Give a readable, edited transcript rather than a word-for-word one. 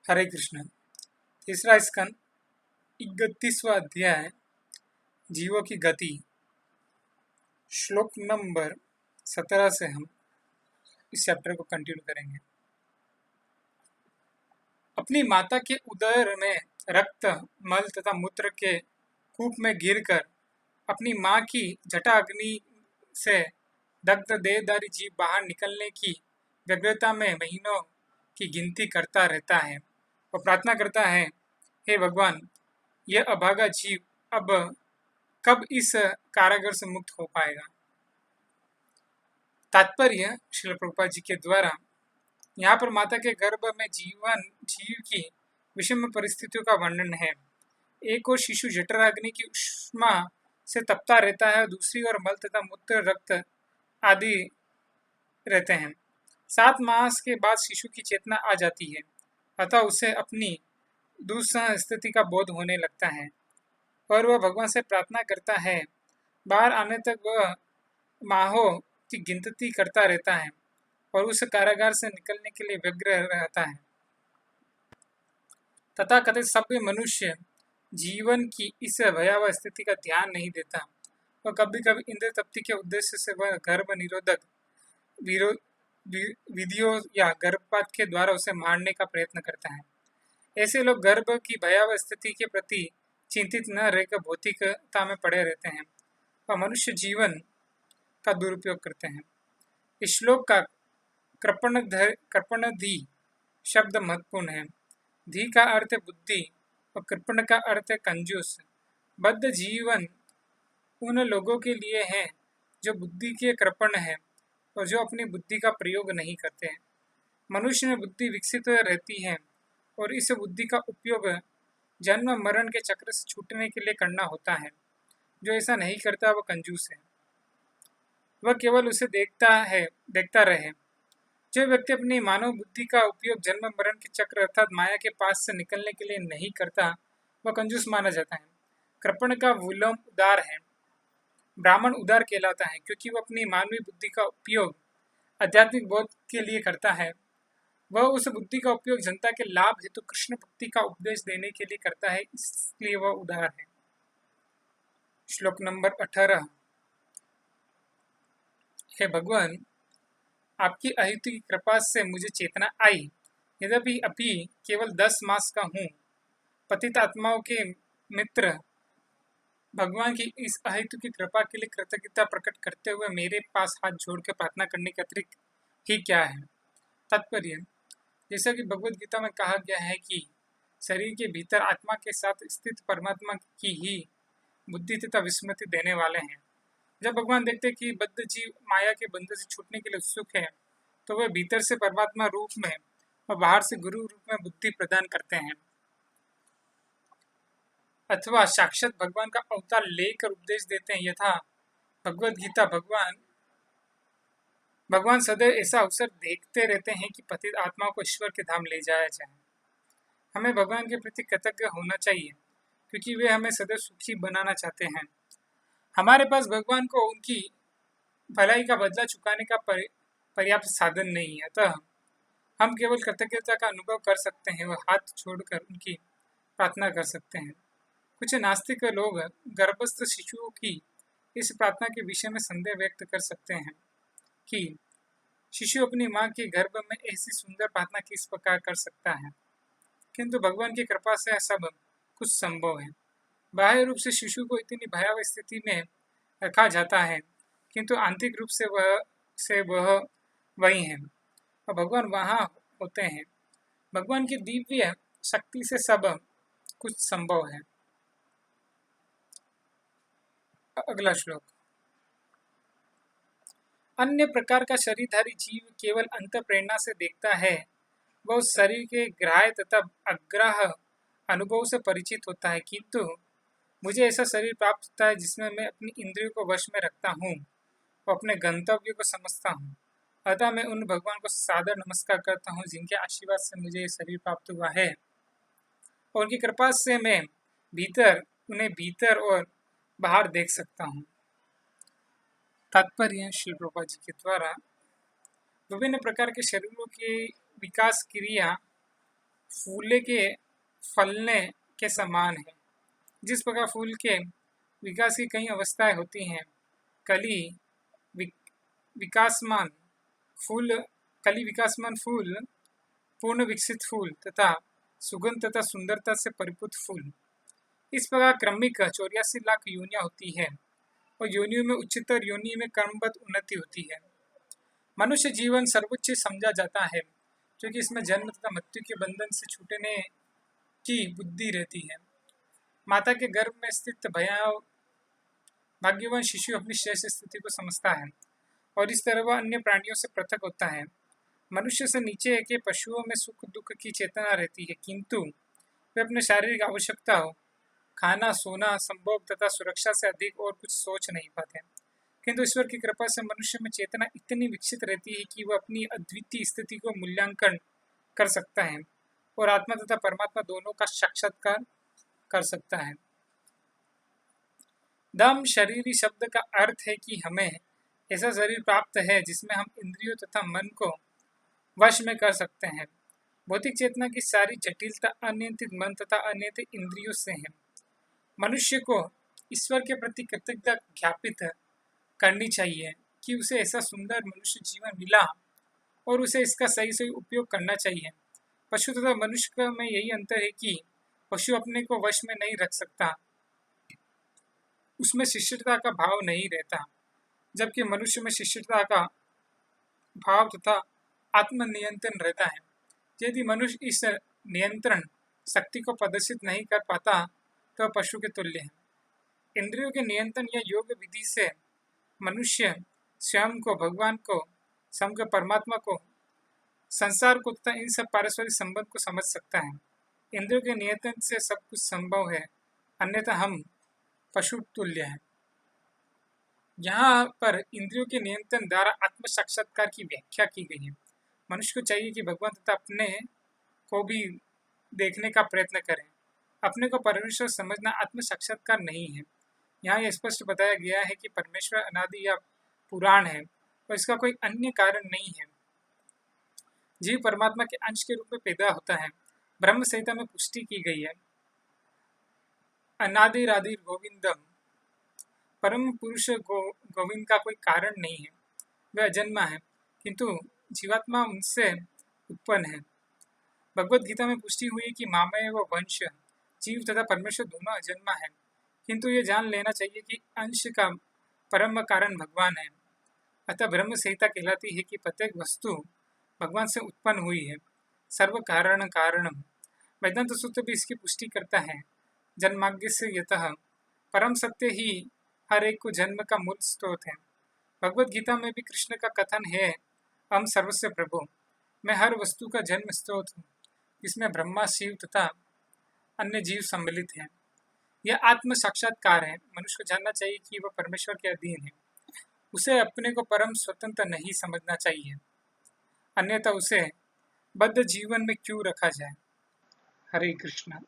हरे कृष्ण। तीसरा स्कंद 31वां अध्याय जीवों की गति। श्लोक नंबर 17 से हम इस चैप्टर को कंटिन्यू करेंगे। अपनी माता के उदर में रक्त, मल तथा मूत्र के कूप में गिरकर अपनी माँ की जटा अग्नि से दग्ध देहधारी जीव बाहर निकलने की व्यग्रता में महीनों की गिनती करता रहता है और प्रार्थना करता है, हे भगवान, यह अभागा जीव अब कब इस कारागार से मुक्त हो पाएगा। तात्पर्य श्रील प्रभुपाद जी के द्वारा यहाँ पर माता के गर्भ में जीव की विषम परिस्थितियों का वर्णन है। एक और शिशु जठराग्नि की उष्मा से तपता रहता है, दूसरी ओर मल तथा मूत्र, रक्त आदि रहते हैं। 7 मास के बाद शिशु की चेतना आ जाती है, अतः उसे अपनी दुस्सह स्थिति का बोध होने लगता है और वह भगवान से प्रार्थना करता है। बाहर आने तक वह माहों की गिनती करता रहता है और उस कारागार से निकलने के लिए व्यग्र रहता है। तथा कथित सभ्य मनुष्य जीवन की इस भयावह स्थिति का ध्यान नहीं देता और कभी कभी इंद्र तप्ति के उद्देश्य से वह गर्भ निरोधक विधियों या गर्भपात के द्वारा उसे मारने का प्रयत्न करता है। ऐसे लोग गर्भ की भयावह स्थिति के प्रति चिंतित न रहकर भौतिकता में पड़े रहते हैं और मनुष्य जीवन का दुरुपयोग करते हैं। इस श्लोक का कृपणधी शब्द महत्वपूर्ण है। धी का अर्थ है बुद्धि और कृपण का अर्थ है कंजूस। बद्ध जीवन उन लोगों के लिए है जो बुद्धि के कृपण है और जो अपनी बुद्धि का प्रयोग नहीं करते हैं। मनुष्य में बुद्धि विकसित रहती है और इस बुद्धि का उपयोग जन्म मरण के चक्र से छूटने के लिए करना होता है। जो ऐसा नहीं करता वह कंजूस है, वह केवल उसे देखता रहे। जो व्यक्ति अपनी मानव बुद्धि का उपयोग जन्म मरण के चक्र अर्थात माया के पास से निकलने के लिए नहीं करता वह कंजूस माना जाता है। कृपण का विलोम उदार है। ब्राह्मण उदार कहलाता है क्योंकि वह अपनी मानवीय बुद्धि का उपयोग आध्यात्मिक बोध के लिए करता है। वह उस बुद्धि का उपयोग जनता के लाभ हेतु कृष्ण भक्ति का उपदेश देने के लिए करता है, इसलिए वह उदार है। श्लोक नंबर 18। हे भगवान, आपकी अहितु की कृपा से मुझे चेतना आई। यद्यपि अभी केवल 10 मास का हूँ। पतित आत्माओं के मित्र भगवान की इस अहितु की कृपा के लिए कृतज्ञता प्रकट करते हुए मेरे पास हाथ जोड़कर प्रार्थना करने के अतिरिक्त ही क्या है। तात्पर्य, जैसा कि भगवद गीता में कहा गया है कि शरीर के भीतर आत्मा के साथ स्थित परमात्मा की ही बुद्धि तथा विस्मृति देने वाले हैं। जब भगवान देखते कि बद्ध जीव माया के बंधन से छूटने के लिए उत्सुक है तो वे भीतर से परमात्मा रूप में और बाहर से गुरु रूप में बुद्धि प्रदान करते हैं अथवा साक्षात भगवान का अवतार लेकर उपदेश देते हैं। यथा भगवद गीता भगवान सदैव ऐसा अवसर देखते रहते हैं कि पतित आत्माओं को ईश्वर के धाम ले जाया जाए। हमें भगवान के प्रति कृतज्ञ होना चाहिए क्योंकि वे हमें सदैव सुखी बनाना चाहते हैं। हमारे पास भगवान को उनकी भलाई का बदला चुकाने का पर्याप्त साधन नहीं है, अतः हम केवल कृतज्ञता का अनुभव कर सकते हैं व हाथ छोड़कर उनकी प्रार्थना कर सकते हैं। कुछ नास्तिक लोग गर्भस्थ शिशुओं की इस प्रार्थना के विषय में संदेह व्यक्त कर सकते हैं कि शिशु अपनी माँ के गर्भ में ऐसी सुंदर प्रार्थना किस प्रकार कर सकता है, किंतु भगवान की कृपा से सब कुछ संभव है। बाह्य रूप से शिशु को इतनी भयावह स्थिति में रखा जाता है किंतु आंतरिक रूप से वह वही है और भगवान वहाँ होते हैं। भगवान की दिव्य शक्ति से सब कुछ संभव है। अगला श्लोक। अन्य प्रकार का शरीरधारी जीव केवल अंत प्रेरणा से देखता है, वह उस शरीर के ग्राह्य तथा अग्राह्य अनुभव से परिचित होता है, किंतु मुझे ऐसा शरीर प्राप्त होता है जिसमें मैं अपनी इंद्रियों को वश में रखता हूँ और अपने गंतव्य को समझता हूँ। अतः मैं उन भगवान को सादर नमस्कार करता हूँ जिनके आशीर्वाद से मुझे ये शरीर प्राप्त हुआ है और उनकी कृपा से मैं उन्हें भीतर और बाहर देख सकता हूँ। तात्पर्य श्री प्रभुपाद जी के द्वारा विभिन्न प्रकार के शरीरों की विकास क्रिया फूले के फलने के समान है। जिस प्रकार फूल के विकास की कई अवस्थाएं होती हैं, कली वि, विकासमान फूल कली विकासमान फूल, पूर्ण विकसित फूल तथा सुगंध तथा सुंदरता से परिपूर्ण फूल, इस प्रकार क्रमिक 84 लाख योनियां होती है और योनियों में उच्चतर योनि में क्रमबद्ध उन्नति होती है। मनुष्य जीवन सर्वोच्च समझा जाता है क्योंकि इसमें जन्म तथा मृत्यु के बंधन से छूटने की बुद्धि रहती है। माता के गर्भ में स्थित भाग्यवान शिशु अपनी श्रेष्ठ स्थिति को समझता है और इस तरह वह अन्य प्राणियों से पृथक होता है। मनुष्य से नीचे के पशुओं में सुख दुख की चेतना रहती है, किंतु वे अपने शारीरिक आवश्यकता हो, खाना, सोना, संभोग तथा सुरक्षा से अधिक और कुछ सोच नहीं पाते। किंतु ईश्वर की कृपा से मनुष्य में चेतना इतनी विकसित रहती है कि वह अपनी अद्वितीय स्थिति को मूल्यांकन कर सकता है और आत्मा तथा परमात्मा दोनों का साक्षात्कार कर सकता है। दम शरीरी शब्द का अर्थ है कि हमें ऐसा शरीर प्राप्त है जिसमें हम इंद्रियों तथा मन को वश में कर सकते हैं। भौतिक चेतना की सारी जटिलता अनियंत्रित मन तथा अनियंत्रित इंद्रियों से है। मनुष्य को ईश्वर के प्रति कृतज्ञता ज्ञापित करनी चाहिए कि उसे ऐसा सुंदर मनुष्य जीवन मिला और उसे इसका सही सही उपयोग करना चाहिए। पशु तथा मनुष्य में यही अंतर है कि पशु अपने को वश में नहीं रख सकता, उसमें शिष्टता का भाव नहीं रहता, जबकि मनुष्य में शिष्टता का भाव तथा आत्मनियंत्रण रहता है। यदि मनुष्य इस नियंत्रण शक्ति को प्रदर्शित नहीं कर पाता तो पशु के तुल्य है। इंद्रियों के नियंत्रण या योग विधि से मनुष्य स्वयं को, भगवान को, समग्र परमात्मा को, संसार को तथा इन सब पारस्परिक संबंध को समझ सकता है। इंद्रियों के नियंत्रण से सब कुछ संभव है, अन्यथा हम पशु तुल्य हैं। यहाँ पर इंद्रियों के नियंत्रण द्वारा आत्म साक्षात्कार की व्याख्या की गई है। मनुष्य को चाहिए कि भगवान तथा अपने को भी देखने का प्रयत्न करें। अपने को परमेश्वर समझना आत्म साक्षात्कार नहीं है। यहाँ यह स्पष्ट बताया गया है कि परमेश्वर अनादि या पुराण है और इसका कोई अन्य कारण नहीं है। जीव परमात्मा के अंश के रूप में पैदा होता है। ब्रह्म संहिता में पुष्टि की गई है, अनादिरादिर गोविंदम, परम पुरुष गोविंद का कोई कारण नहीं है, वह अजन्मा है, किंतु जीवात्मा उनसे उत्पन्न है। भगवत गीता में पुष्टि हुई है कि मामय व वंश, जीव तथा परमेश्वर दोनों अजन्मा है, किंतु ये जान लेना चाहिए कि अंश का परम कारण भगवान है। अतः ब्रह्म संहिता कहलाती है कि प्रत्येक वस्तु भगवान से उत्पन्न हुई है, सर्व कारण कारणम। वेदांत सूत्र भी इसकी पुष्टि करता है। जन्माग्य से यतः, परम सत्य ही हर एक को जन्म का मूल स्रोत है। भगवत गीता में भी कृष्ण का कथन है, हम सर्वस्व प्रभु, मैं हर वस्तु का जन्म स्रोत हूँ, जिसमें ब्रह्मा, शिव तथा अन्य जीव सम्मिलित हैं। यह आत्म साक्षात्कार है। मनुष्य को जानना चाहिए कि वह परमेश्वर के अधीन है। उसे अपने को परम स्वतंत्र नहीं समझना चाहिए, अन्यथा उसे बद्ध जीवन में क्यों रखा जाए। हरे कृष्णा।